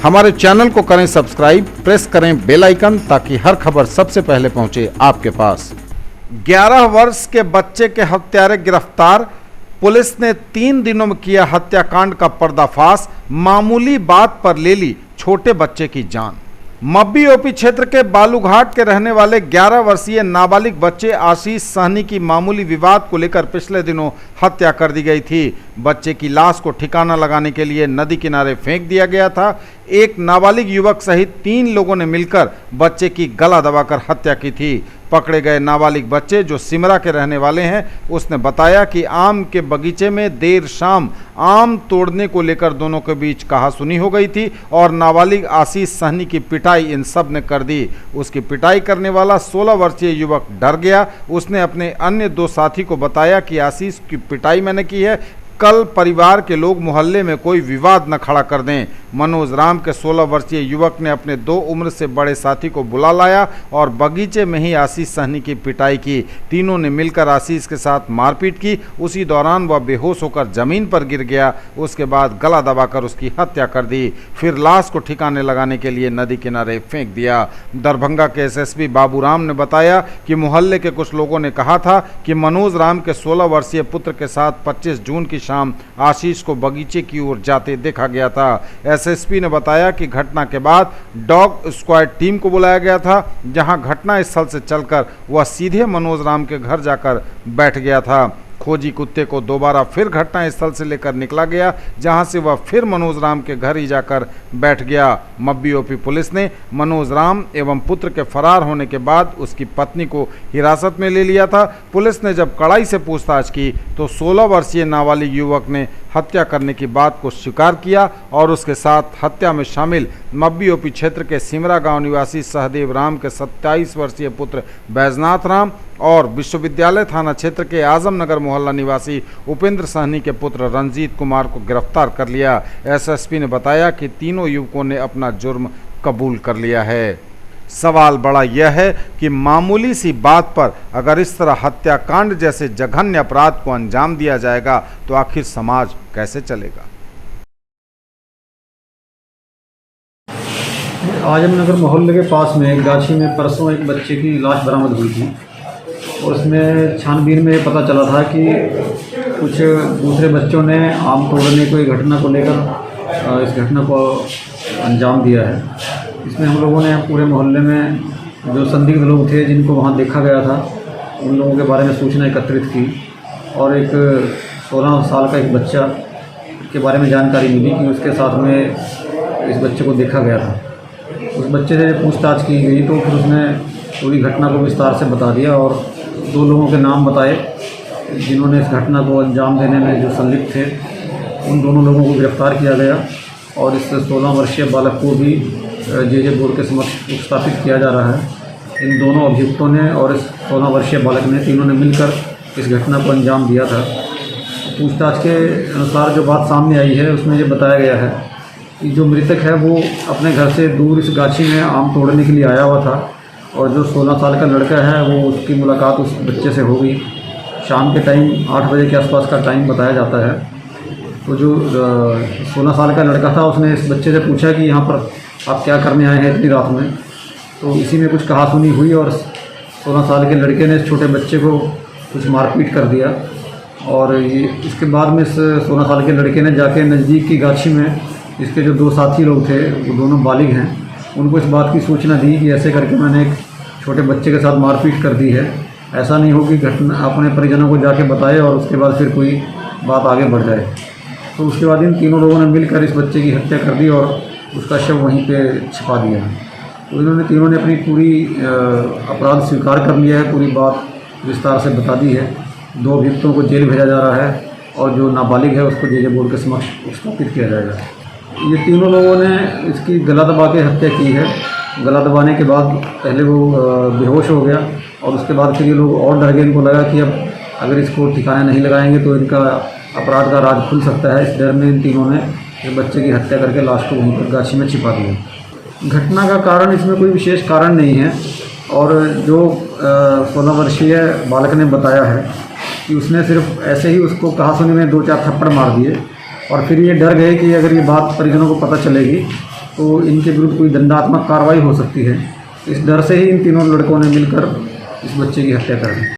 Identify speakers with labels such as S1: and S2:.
S1: हमारे चैनल को करें सब्सक्राइब, प्रेस करें बेल आइकन ताकि हर खबर सबसे पहले पहुंचे आपके पास। 11 वर्ष के बच्चे के हत्यारे गिरफ्तार। पुलिस ने 3 दिनों में किया हत्याकांड का पर्दाफाश। मामूली बात पर ले ली छोटे बच्चे की जान। मब्बी ओपी क्षेत्र के बालूघाट के रहने वाले 11 वर्षीय नाबालिग बच्चे आशीष सहनी की मामूली विवाद को लेकर पिछले दिनों हत्या कर दी गई थी। बच्चे की लाश को ठिकाना लगाने के लिए नदी किनारे फेंक दिया गया था। एक नाबालिग युवक सहित 3 लोगों ने मिलकर बच्चे की गला दबाकर हत्या की थी। पकड़े गए नाबालिग बच्चे जो सिमरा के रहने वाले हैं, उसने बताया कि आम के बगीचे में देर शाम आम तोड़ने को लेकर दोनों के बीच कहासुनी हो गई थी और नाबालिग आशीष सहनी की पिटाई इन सब ने कर दी। उसकी पिटाई करने वाला 16 वर्षीय युवक डर गया। उसने अपने अन्य 2 साथी को बताया कि आशीष की पिटाई मैंने की है, कल परिवार के लोग मोहल्ले में कोई विवाद न खड़ा कर दें। मनोज राम के 16 वर्षीय युवक ने अपने 2 उम्र से बड़े साथी को बुला लाया और बगीचे में ही आशीष सहनी की पिटाई की। तीनों ने मिलकर आशीष के साथ मारपीट की। उसी दौरान वह बेहोश होकर जमीन पर गिर गया। उसके बाद गला दबाकर उसकी हत्या कर दी। फिर लाश को ठिकाने लगाने के लिए नदी किनारे फेंक दिया। दरभंगा के एसएसपी बाबूराम ने बताया कि मोहल्ले के कुछ लोगों ने कहा था कि मनोज राम के 16 वर्षीय पुत्र के साथ 25 जून की शाम आशीष को बगीचे की ओर जाते देखा गया था। एसएसपी ने बताया कि घटना के बाद डॉग स्क्वाड टीम को बुलाया गया था, जहां घटना स्थल से चलकर वह सीधे मनोज राम के घर जाकर बैठ गया था। खोजी कुत्ते को दोबारा फिर घटना स्थल से लेकर निकला गया, जहां से वह फिर मनोज राम के घर ही जाकर बैठ गया। मब्बी ओपी पुलिस ने मनोज राम एवं पुत्र के फरार होने के बाद उसकी पत्नी को हिरासत में ले लिया था। पुलिस ने जब कड़ाई से पूछताछ की तो 16 वर्षीय नाबालिग युवक ने हत्या करने की बात को स्वीकार किया और उसके साथ हत्या में शामिल मब्बी ओपी क्षेत्र के सिमरा गांव निवासी सहदेव राम के 27 वर्षीय पुत्र बैजनाथ राम और विश्वविद्यालय थाना क्षेत्र के आजमनगर मोहल्ला निवासी उपेंद्र सहनी के पुत्र रंजीत कुमार को गिरफ्तार कर लिया। एसएसपी ने बताया कि तीनों युवकों ने अपना जुर्म कबूल कर लिया है। सवाल बड़ा यह है कि मामूली सी बात पर अगर इस तरह हत्याकांड जैसे जघन्य अपराध को अंजाम दिया जाएगा तो आखिर समाज कैसे चलेगा।
S2: आजमनगर मोहल्ले के पास में एक गाछी में परसों एक बच्चे की लाश बरामद हुई थी और उसमें छानबीन में पता चला था कि कुछ दूसरे बच्चों ने आम तोड़ने की घटना को लेकर इस घटना को अंजाम दिया है। इसमें हम लोगों ने पूरे मोहल्ले में जो संदिग्ध लोग थे जिनको वहाँ देखा गया था, उन लोगों के बारे में सूचना एकत्रित की और एक 16 साल का एक बच्चा के बारे में जानकारी मिली कि उसके साथ में इस बच्चे को देखा गया था। उस बच्चे से पूछताछ की गई तो फिर उसने पूरी घटना को विस्तार से बता दिया और 2 लोगों के नाम बताए जिन्होंने इस घटना को अंजाम देने में जो संलिप्त थे। उन दोनों लोगों को गिरफ्तार किया गया और इस 16 वर्षीय बालक को भी जे बोर्ड के समक्ष उपस्थापित किया जा रहा है। इन दोनों अभियुक्तों ने और इस 16 वर्षीय बालक ने, तीनों ने मिलकर इस घटना को अंजाम दिया था। पूछताछ के अनुसार जो बात सामने आई है उसमें ये बताया गया है कि जो मृतक है वो अपने घर से दूर इस गाछी में आम तोड़ने के लिए आया हुआ था और जो 16 साल का लड़का है वो उसकी मुलाकात उस बच्चे से हो गई। शाम के टाइम 8 बजे के आसपास का टाइम बताया जाता है। तो जो 16 साल का लड़का था उसने इस बच्चे से पूछा कि यहाँ पर आप क्या करने आए हैं इतनी रात में। तो इसी में कुछ कहासुनी हुई और 16 साल के लड़के ने इस छोटे बच्चे को कुछ मारपीट कर दिया और ये इसके बाद में इस 16 साल के लड़के ने जाके नज़दीक की गाछी में इसके जो 2 साथी लोग थे, वो दोनों बालिग हैं, उनको इस बात की सूचना दी कि ऐसे करके मैंने एक छोटे बच्चे के साथ मारपीट कर दी है। ऐसा नहीं हो कि घटना अपने परिजनों को जाके बताए और उसके बाद फिर कोई बात आगे बढ़ जाए। तो उसके बाद इन तीनों लोगों ने मिलकर इस बच्चे की हत्या कर दी और उसका शव वहीं पे छिपा दिया। तो इन्होंने तीनों ने अपनी पूरी अपराध स्वीकार कर लिया है, पूरी बात विस्तार से बता दी है। 2 अभियुक्तों को जेल भेजा जा रहा है और जो नाबालिग है उसको जे बोर्ड के समक्ष स्थापित किया जाएगा। ये तीनों लोगों ने इसकी गला दबा के हत्या की है। गला दबाने के बाद पहले वो बेहोश हो गया और उसके बाद फिर ये लोग और डर गए। इनको लगा कि अब अगर इसको ठिकाने नहीं लगाएंगे तो इनका अपराध का राज खुल सकता है। इस डर में इन तीनों ने एक बच्चे की हत्या करके लाश को वहीं पर गाछी में छिपा दिया। घटना का कारण इसमें कोई विशेष कारण नहीं है और जो 16 वर्षीय बालक ने बताया है कि उसने सिर्फ ऐसे ही उसको कहासुनी में 2-4 थप्पड़ मार दिए और फिर ये डर गए कि अगर ये बात परिजनों को पता चलेगी तो इनके विरुद्ध कोई दंडात्मक कार्रवाई हो सकती है। इस डर से ही इन तीनों लड़कों ने मिलकर इस बच्चे की हत्या कर दी।